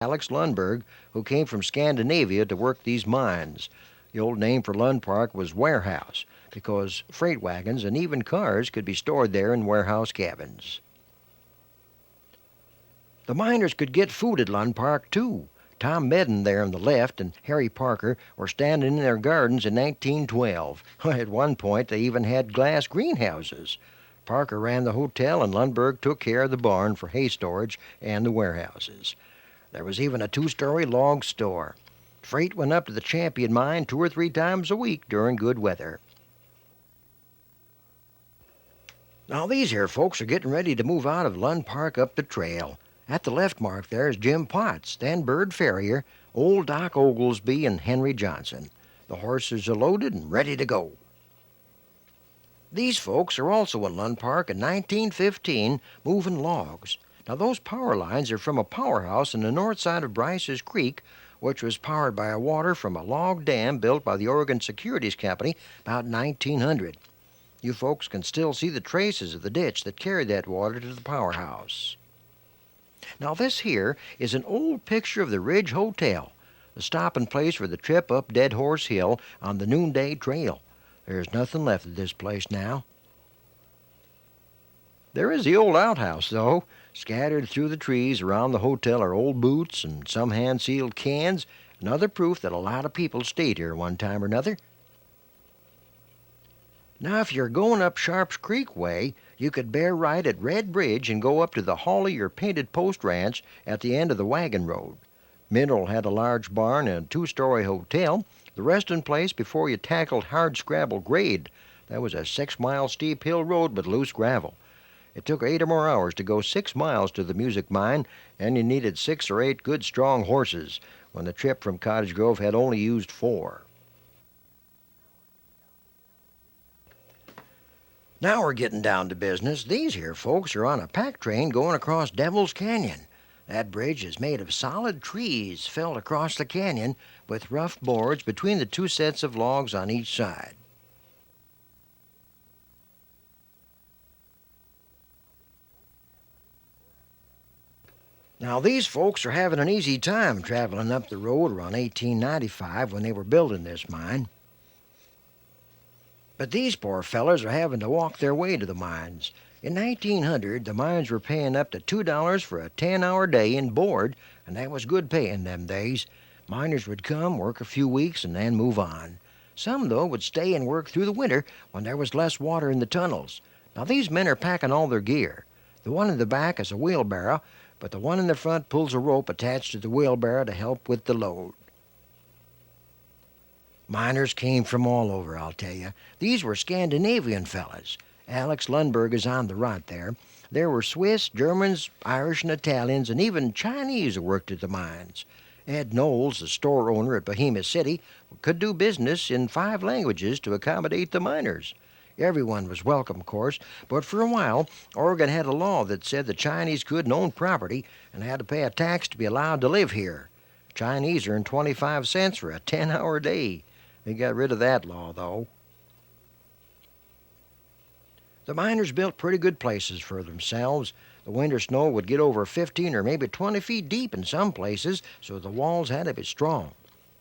Alex Lundberg, who came from Scandinavia to work these mines. The old name for Lund Park was warehouse because freight wagons and even cars could be stored there in warehouse cabins. The miners could get food at Lund Park, too. Tom Medden there on the left and Harry Parker were standing in their gardens in 1912. At one point, they even had glass greenhouses. Parker ran the hotel and Lundberg took care of the barn for hay storage and the warehouses. There was even a two-story log store. Freight went up to the Champion mine 2 or 3 times a week during good weather. Now these here folks are getting ready to move out of Lund Park up the trail. At the left mark there is Jim Potts, then Bird Ferrier, old Doc Oglesby, and Henry Johnson. The horses are loaded and ready to go. These folks are also in Lund Park in 1915 moving logs. Now those power lines are from a powerhouse on the north side of Bryce's Creek, which was powered by water from a log dam built by the Oregon Securities Company about 1900. You folks can still see the traces of the ditch that carried that water to the powerhouse. Now this here is an old picture of the Ridge Hotel, the stopping place for the trip up Dead Horse Hill on the Noonday Trail. There's nothing left of this place now. There is the old outhouse, though. Scattered through the trees around the hotel are old boots and some hand-sealed cans, another proof that a lot of people stayed here one time or another. Now, if you're going up Sharp's Creek way, you could bear right at Red Bridge and go up to the Hawley or Painted Post Ranch at the end of the wagon road. Mineral had a large barn and a two-story hotel, the resting place before you tackled hard-scrabble grade. That was a 6-mile steep hill road with loose gravel. It took 8 or more hours to go 6 miles to the music mine, and you needed 6 or 8 good strong horses, when the trip from Cottage Grove had only used 4. Now we're getting down to business. These here folks are on a pack train going across Devil's Canyon. That bridge is made of solid trees felled across the canyon with rough boards between the 2 sets of logs on each side. Now these folks are having an easy time traveling up the road around 1895 when they were building this mine. But these poor fellers are having to walk their way to the mines. In 1900, the mines were paying up to $2 for a 10-hour day and board, and that was good pay in them days. Miners would come, work a few weeks, and then move on. Some, though, would stay and work through the winter when there was less water in the tunnels. Now these men are packing all their gear. The one in the back is a wheelbarrow, but the one in the front pulls a rope attached to the wheelbarrow to help with the load. Miners came from all over, I'll tell you. These were Scandinavian fellas. Alex Lundberg is on the right there. There were Swiss, Germans, Irish, and Italians, and even Chinese who worked at the mines. Ed Knowles, the store owner at Bohemia City, could do business in 5 languages to accommodate the miners. Everyone was welcome, of course, but for a while, Oregon had a law that said the Chinese couldn't own property and had to pay a tax to be allowed to live here. Chinese earned 25 cents for a 10-hour day. They got rid of that law, though. The miners built pretty good places for themselves. The winter snow would get over 15 or maybe 20 feet deep in some places, so the walls had to be strong.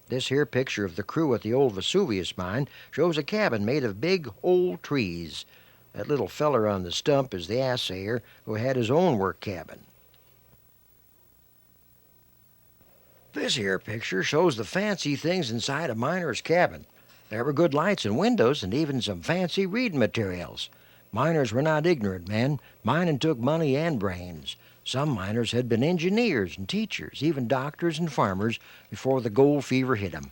This here picture of the crew at the old Vesuvius mine shows a cabin made of big old trees. That little feller on the stump is the assayer who had his own work cabin. This here picture shows the fancy things inside a miner's cabin. There were good lights and windows and even some fancy reading materials. Miners were not ignorant men. Mining took money and brains. Some miners had been engineers and teachers, even doctors and farmers, before the gold fever hit 'em.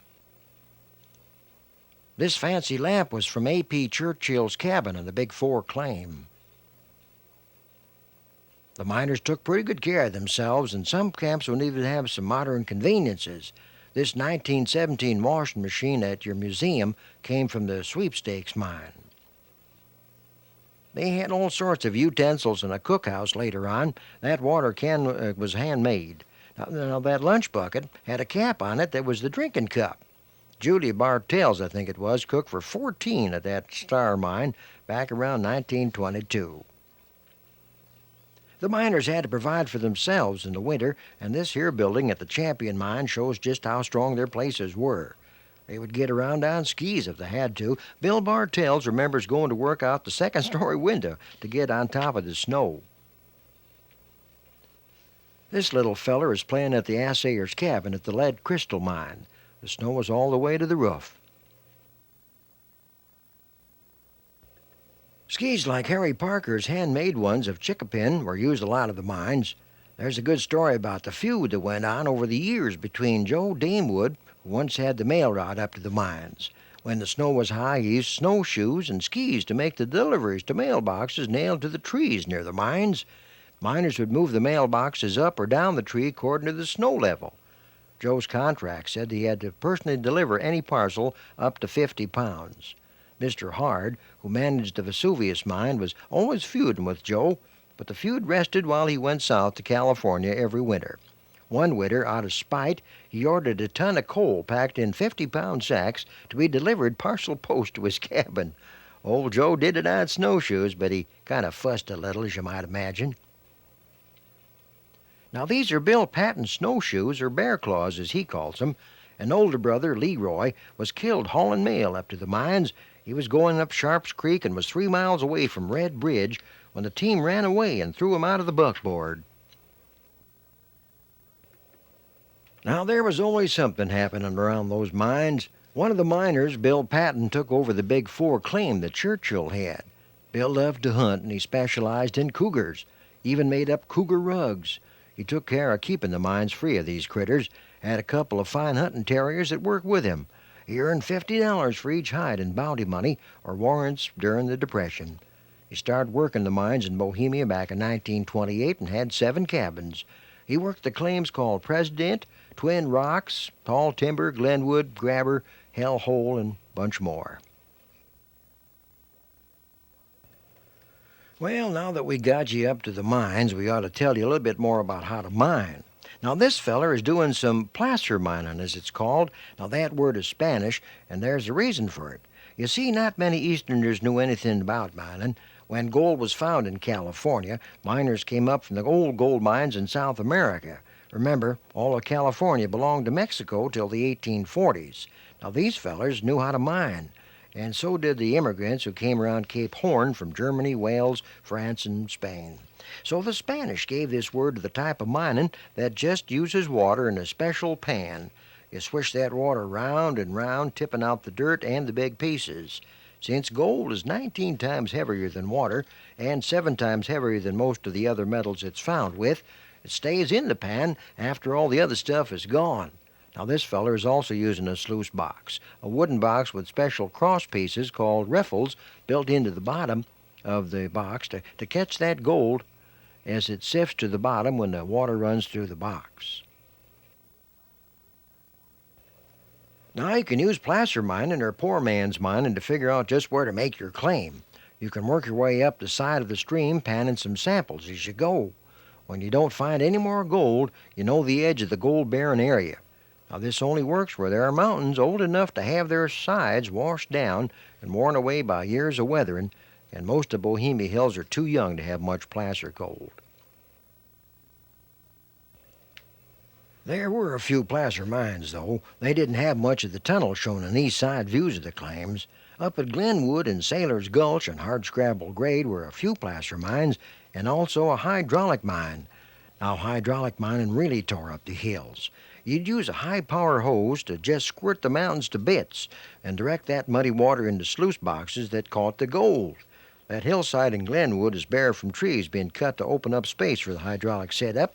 This fancy lamp was from A.P. Churchill's cabin in the Big Four claim. The miners took pretty good care of themselves, and some camps would even have some modern conveniences. This 1917 washing machine at your museum came from the Sweepstakes mine. They had all sorts of utensils in a cookhouse later on. That water can was handmade. Now, that lunch bucket had a cap on it that was the drinking cup. Julia Bartels, I think it was, cooked for 14 at that Star mine back around 1922. The miners had to provide for themselves in the winter, and this here building at the Champion Mine shows just how strong their places were. They would get around on skis if they had to. Bill Bartels remembers going to work out the second-story window to get on top of the snow. This little feller is playing at the assayer's cabin at the lead crystal mine. The snow was all the way to the roof. Skis like Harry Parker's handmade ones of chickapin were used a lot of the mines. There's a good story about the feud that went on over the years between Joe Damewood, who once had the mail route up to the mines. When the snow was high, he used snowshoes and skis to make the deliveries to mailboxes nailed to the trees near the mines. Miners would move the mailboxes up or down the tree according to the snow level. Joe's contract said he had to personally deliver any parcel up to 50 pounds. Mr. Hard, who managed the Vesuvius mine, was always feuding with Joe, but the feud rested while he went south to California every winter. One winter, out of spite, he ordered a ton of coal packed in 50-pound sacks to be delivered parcel post to his cabin. Old Joe did it on snowshoes, but he kind of fussed a little, as you might imagine. Now, these are Bill Patton's snowshoes, or bear claws, as he calls them. An older brother, Leroy, was killed hauling mail up to the mines. He was going up Sharp's Creek and was 3 miles away from Red Bridge when the team ran away and threw him out of the buckboard. Now, there was always something happening around those mines. One of the miners, Bill Patton, took over the Big Four claim that Churchill had. Bill loved to hunt, and he specialized in cougars, even made up cougar rugs. He took care of keeping the mines free of these critters, had a couple of fine hunting terriers that worked with him. He earned $50 for each hide in bounty money or warrants during the Depression. He started working the mines in Bohemia back in 1928 and had 7 cabins. He worked the claims called President, Twin Rocks, Tall Timber, Glenwood, Grabber, Hell Hole, and a bunch more. Well, now that we got you up to the mines, we ought to tell you a little bit more about how to mine. Now, this feller is doing some placer mining, as it's called. Now, that word is Spanish, and there's a reason for it. You see, not many Easterners knew anything about mining. When gold was found in California, miners came up from the old gold mines in South America. Remember, all of California belonged to Mexico till the 1840s. Now, these fellers knew how to mine, and so did the immigrants who came around Cape Horn from Germany, Wales, France, and Spain. So the Spanish gave this word to the type of mining that just uses water in a special pan. You swish that water round and round, tipping out the dirt and the big pieces. Since gold is 19 times heavier than water and 7 times heavier than most of the other metals it's found with, it stays in the pan after all the other stuff is gone. Now, this feller is also using a sluice box, a wooden box with special cross pieces called riffles built into the bottom of the box to catch that gold as it sifts to the bottom when the water runs through the box. Now, you can use placer mining or poor man's mining to figure out just where to make your claim. You can work your way up the side of the stream, panning some samples as you go. When you don't find any more gold, you know the edge of the gold-bearing area. Now, this only works where there are mountains old enough to have their sides washed down and worn away by years of weathering, and most of Bohemia hills are too young to have much placer gold. There were a few placer mines, though. They didn't have much of the tunnel shown in these side views of the claims. Up at Glenwood and Sailor's Gulch and Hardscrabble Grade were a few placer mines and also a hydraulic mine. Now, hydraulic mining really tore up the hills. You'd use a high-power hose to just squirt the mountains to bits and direct that muddy water into sluice boxes that caught the gold. That hillside in Glenwood is bare from trees being cut to open up space for the hydraulic setup.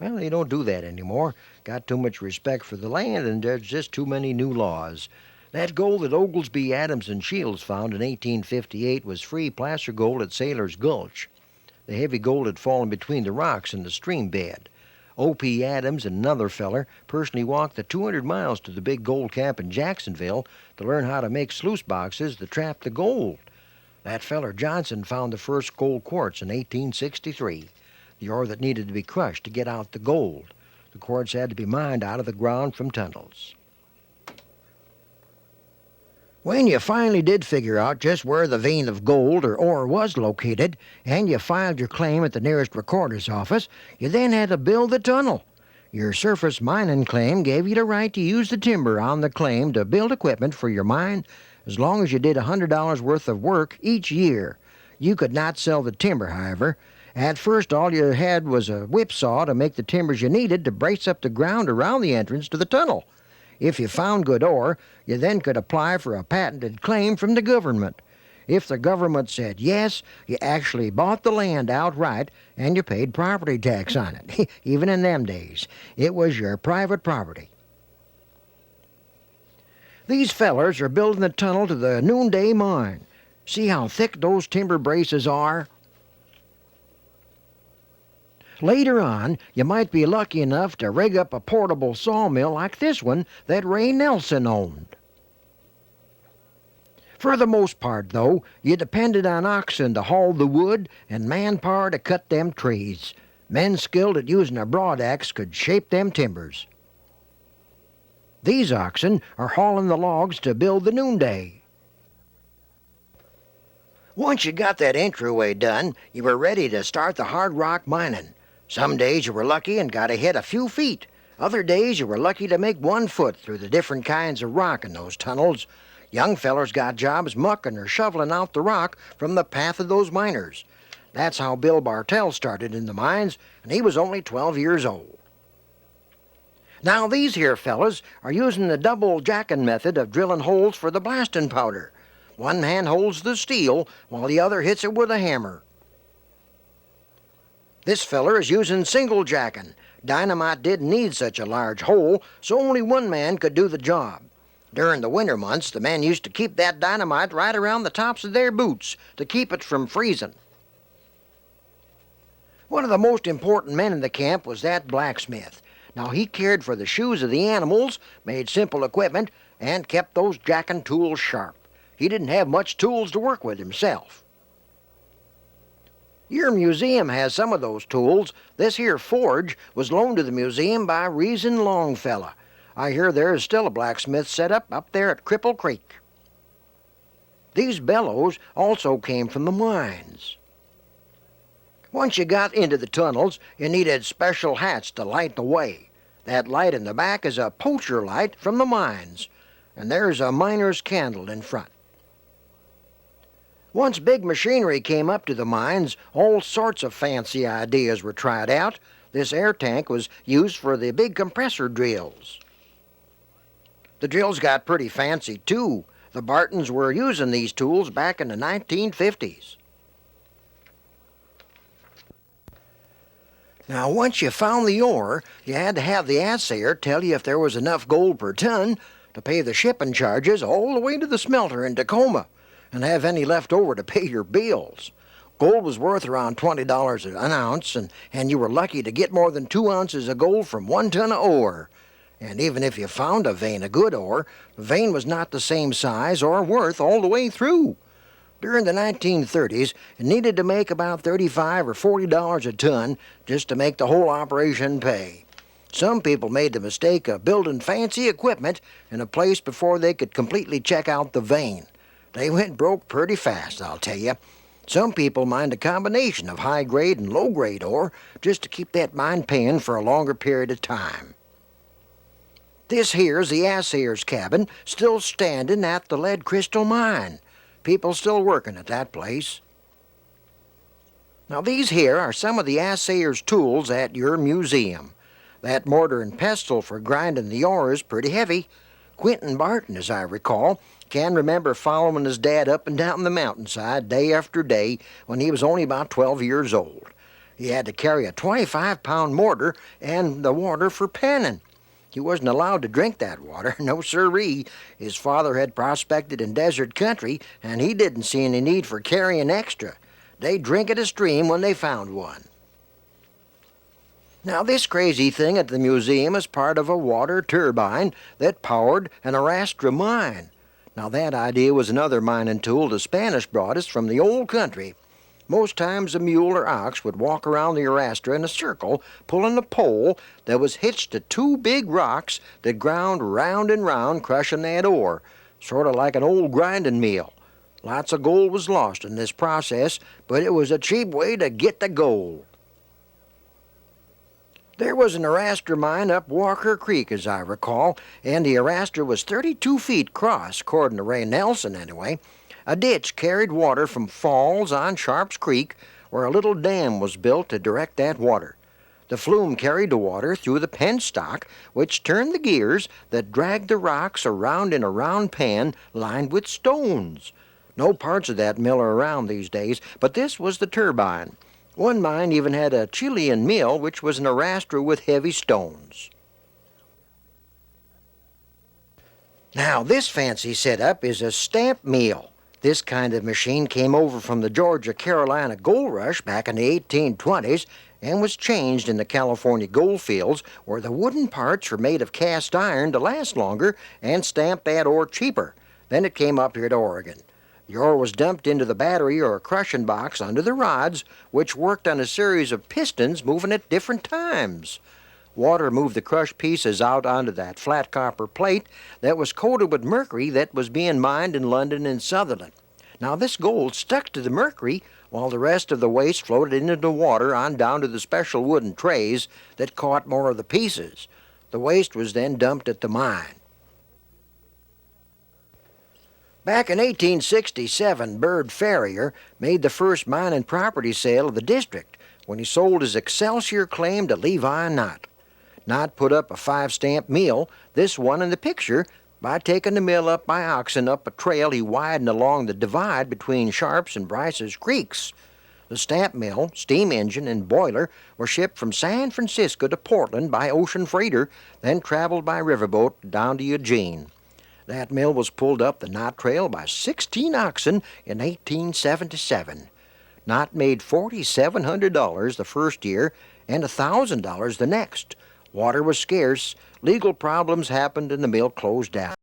Well, they don't do that anymore. Got too much respect for the land, and there's just too many new laws. That gold that Oglesby, Adams, and Shields found in 1858 was free placer gold at Sailor's Gulch. The heavy gold had fallen between the rocks in the stream bed. O.P. Adams and another feller personally walked the 200 miles to the big gold camp in Jacksonville to learn how to make sluice boxes that trap the gold. That feller Johnson found the first gold quartz in 1863, the ore that needed to be crushed to get out the gold. The quartz had to be mined out of the ground from tunnels. When you finally did figure out just where the vein of gold or ore was located, and you filed your claim at the nearest recorder's office, you then had to build the tunnel. Your surface mining claim gave you the right to use the timber on the claim to build equipment for your mine as long as you did $100 worth of work each year. You could not sell the timber, however. At first, all you had was a whipsaw to make the timbers you needed to brace up the ground around the entrance to the tunnel. If you found good ore, you then could apply for a patented claim from the government. If the government said yes, you actually bought the land outright and you paid property tax on it. Even in them days, it was your private property. These fellers are building the tunnel to the Noonday Mine. See how thick those timber braces are? Later on, you might be lucky enough to rig up a portable sawmill like this one that Ray Nelson owned. For the most part, though, you depended on oxen to haul the wood and manpower to cut them trees. Men skilled at using a broadaxe could shape them timbers. These oxen are hauling the logs to build the Noonday. Once you got that entryway done, you were ready to start the hard rock mining. Some days you were lucky and got ahead a few feet. Other days you were lucky to make 1 foot through the different kinds of rock in those tunnels. Young fellers got jobs mucking or shoveling out the rock from the path of those miners. That's how Bill Bartell started in the mines, and he was only 12 years old. Now these here fellas are using the double jacking method of drilling holes for the blasting powder. One man holds the steel while the other hits it with a hammer. This feller is using single jacking. Dynamite didn't need such a large hole, so only one man could do the job. During the winter months, the men used to keep that dynamite right around the tops of their boots to keep it from freezing. One of the most important men in the camp was that blacksmith. Now he cared for the shoes of the animals, made simple equipment, and kept those jacking tools sharp. He didn't have much tools to work with himself. Your museum has some of those tools. This here forge was loaned to the museum by Reason Longfellow. I hear there is still a blacksmith set up there at Cripple Creek. These bellows also came from the mines. Once you got into the tunnels, you needed special hats to light the way. That light in the back is a poacher light from the mines, and there's a miner's candle in front. Once big machinery came up to the mines, all sorts of fancy ideas were tried out. This air tank was used for the big compressor drills. The drills got pretty fancy, too. The Bartons were using these tools back in the 1950s. Now, once you found the ore, you had to have the assayer tell you if there was enough gold per ton to pay the shipping charges all the way to the smelter in Tacoma, and have any left over to pay your bills. Gold was worth around $20 an ounce, and you were lucky to get more than 2 ounces of gold from 1 ton of ore. And even if you found a vein of good ore, the vein was not the same size or worth all the way through. During the 1930s, it needed to make about $35 or $40 a ton just to make the whole operation pay. Some people made the mistake of building fancy equipment in a place before they could completely check out the vein. They went broke pretty fast, I'll tell you. Some people mined a combination of high-grade and low-grade ore just to keep that mine paying for a longer period of time. This here's the assayer's cabin, still standing at the Lead Crystal Mine. People still working at that place. Now these here are some of the assayer's tools at your museum. That mortar and pestle for grinding the ore is pretty heavy. Quentin Barton, as I recall, can remember following his dad up and down the mountainside day after day when he was only about 12 years old. He had to carry a 25-pound mortar and the water for penning. He wasn't allowed to drink that water, no sirree. His father had prospected in desert country, and he didn't see any need for carrying extra. They'd drink at a stream when they found one. Now, this crazy thing at the museum is part of a water turbine that powered an Arrastra mine. Now, that idea was another mining tool the Spanish brought us from the old country. Most times a mule or ox would walk around the Arrastra in a circle, pulling a pole that was hitched to 2 big rocks that ground round and round, crushing that ore. sort of like an old grinding mill. Lots of gold was lost in this process, but it was a cheap way to get the gold. There was an arraster mine up Walker Creek, as I recall, and the arraster was 32 feet across, according to Ray Nelson anyway. A ditch carried water from falls on Sharps Creek, where a little dam was built to direct that water. The flume carried the water through the penstock, which turned the gears that dragged the rocks around in a round pan lined with stones. No parts of that mill are around these days, but this was the turbine. One mine even had a Chilean mill, which was an arraster with heavy stones. Now, this fancy setup is a stamp mill. This kind of machine came over from the Georgia-Carolina gold rush back in the 1820s and was changed in the California gold fields, where the wooden parts were made of cast iron to last longer and stamp that ore cheaper. Then it came up here to Oregon. The ore was dumped into the battery or crushing box under the rods, which worked on a series of pistons moving at different times. Water moved the crushed pieces out onto that flat copper plate that was coated with mercury that was being mined in London and Sutherland. Now this gold stuck to the mercury while the rest of the waste floated into the water on down to the special wooden trays that caught more of the pieces. The waste was then dumped at the mine. Back in 1867, Bird Ferrier made the first mining property sale of the district when he sold his Excelsior claim to Levi Knott. Knott put up a 5-stamp mill, this one in the picture, by taking the mill up by oxen up a trail he widened along the divide between Sharps and Bryce's creeks. The stamp mill, steam engine, and boiler were shipped from San Francisco to Portland by ocean freighter, then traveled by riverboat down to Eugene. That mill was pulled up the Knott Trail by 16 oxen in 1877. Knott made $4,700 the first year and $1,000 the next. Water was scarce, legal problems happened, and the mill closed down.